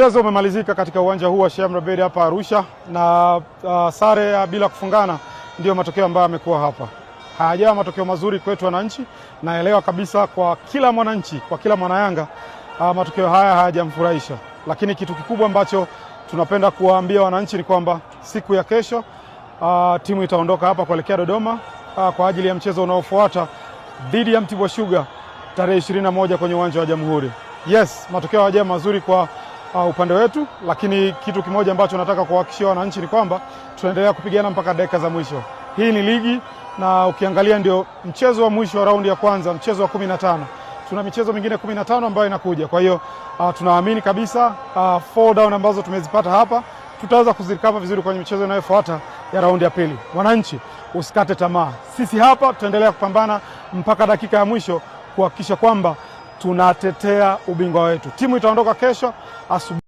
Mchezo umemalizika katika uwanja huu wa Sheikh Amri Abeid hapa Arusha, na sare ya bila kufungana ndio matokeo ambayo yamekuwa hapa. Hayajawa matokeo mazuri kwetu wananchi. Naelewa kabisa kwa kila mwananchi, kwa kila mwana Yanga, matokeo haya hayajamfurahisha. Lakini kitu kikubwa ambacho tunapenda kuwaambia wananchi ni kwamba siku ya kesho timu itaondoka hapa kuelekea Dodoma kwa ajili ya mchezo unaofuata dhidi ya Mtibwa Sugar tarehe 21 kwenye uwanja wa Jamhuri. Yes, matokeo hayajawa mazuri kwa upande wetu, lakini kitu kimoja ambacho nataka kuhakikishia wananchi ni kwamba tunaendelea kupigana mpaka dakika za mwisho. Hii ni ligi, na ukiangalia ndio mchezo wa mwisho wa raundi ya kwanza, mchezo wa 15. Tuna michezo mingine 15 ambayo inakuja. Kwa hiyo tunaamini kabisa 4 down ambazo tumezipata hapa tutaweza kuzirikava vizuri kwenye michezo inayofuata ya raundi ya pili. Wananchi, usikate tamaa. Sisi hapa tutaendelea kupambana mpaka dakika ya mwisho kuhakikisha kwamba tunatetea ubingwa wetu. Timu itaondoka kesho asubuhi.